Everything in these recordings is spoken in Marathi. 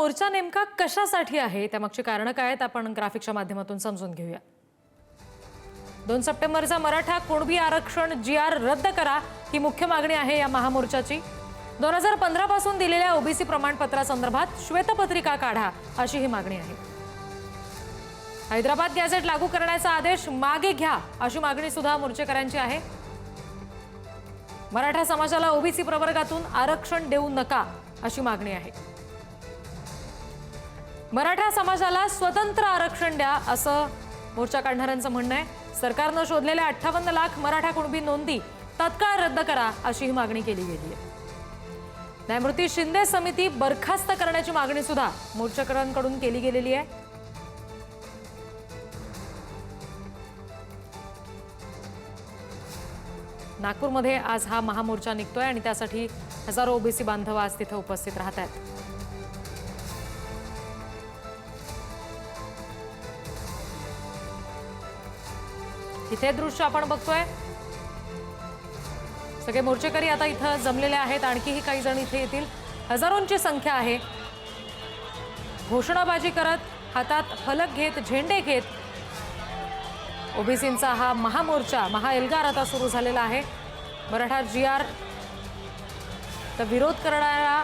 मोर्चा नेमका कशासाठी आहे, त्यामागची कारणं काय आहेत आपण ग्राफिकच्या माध्यमातून समजून घेऊया। 2 सप्टेंबरचा मराठा कुणबी आरक्षण GR रद्द करा ही मुख्य मागणी आहे या महामोर्चाची। 2015 पासून दिलेल्या ओबीसी प्रमाणपत्रासंदर्भात श्वेतपत्रिका काढा अशी ही मागणी आहे। हैदराबाद गॅझेट लागू करण्याचा आदेश मागे घ्या अशी मागणी सुद्धा मोर्चेकऱ्यांची आहे। मराठा समाजाला ओबीसी प्रवर्गातून आरक्षण देऊ नका अशी मागणी आहे। मराठा समाजाला स्वतंत्र आरक्षण द्या असं मोर्चा काढणाऱ्यांचं म्हणणं आहे। सरकारनं शोधलेल्या 58 लाख मराठा कुणबी नोंदी तत्काळ रद्द करा अशी ही मागणी केली गेली आहे। न्यायमूर्ती शिंदे समिती बरखास्त करण्याची मागणी सुद्धा मोर्चेकऱ्यांकडून केली गेलेली आहे। नागपूरमध्ये आज हा महामोर्चा निघतोय आणि त्यासाठी हजारो ओबीसी बांधव आज तिथे उपस्थित राहत आहेत। इथे दृश्य आपण बघतोय, सगळे मोर्चेकरी आता इथं जमलेले आहेत। आणखीही काही जण इथे येतील, हजारोंची संख्या आहे। घोषणाबाजी करत, हातात फलक घेत, झेंडे घेत ओबीसींचा हा महामोर्चा, महाएल्गार आता सुरू झालेला आहे। मराठा GR चा विरोध करणारा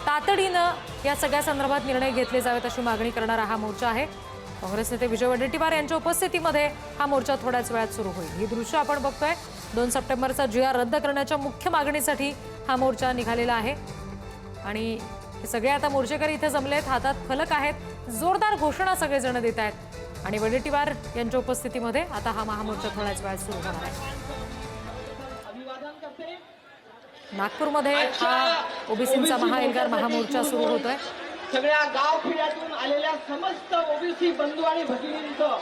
तातडीनं या सगळ्या संदर्भात निर्णय घेतले जावेत अशी मागणी करणारा हा मोर्चा आहे। काँग्रेस नेते विजय वडेट्टीवार यांच्या उपस्थितीमध्ये हा मोर्चा थोड्याच वेळात सुरू होईल। ही दृश्य आपण बघतोय, 2 सप्टेंबरचा GR रद्द करण्याच्या मुख्य मागणीसाठी हा मोर्चा निघालेला आहे आणि हे सगळे आता मोर्चेकरी इथे जमलेत, हातात फलक आहेत, जोरदार घोषणा सगळे जण देत आहेत आणि वडेट्टीवार यांच्या उपस्थितीमध्ये आता हा महामोर्चा थोड्याच वेळात सुरू होणार आहे। नागपूरमध्ये हा ओबीसींचा महाएल्गार महामोर्चा सुरू होतोय। सगळ्या गावखेड्यातून आलेल्या समस्त ओबीसी बंधू आणि भगिनींचं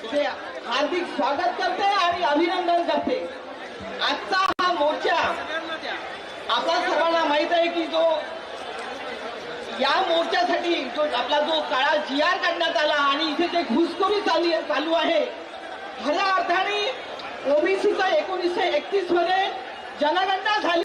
इथे हार्दिक स्वागत करते आणि अभिनंदन करते। आजचा हा मोर्चा आपल्या सर्वांना माहित आहे की जो या मोर्चासाठी जो आपला जो काळा GR काढण्यात आला आणि इथे जे घुसखोरी चालू आहे, खऱ्या अर्थाने ओबीसीचा 1931 मध्ये जनगणना झाली।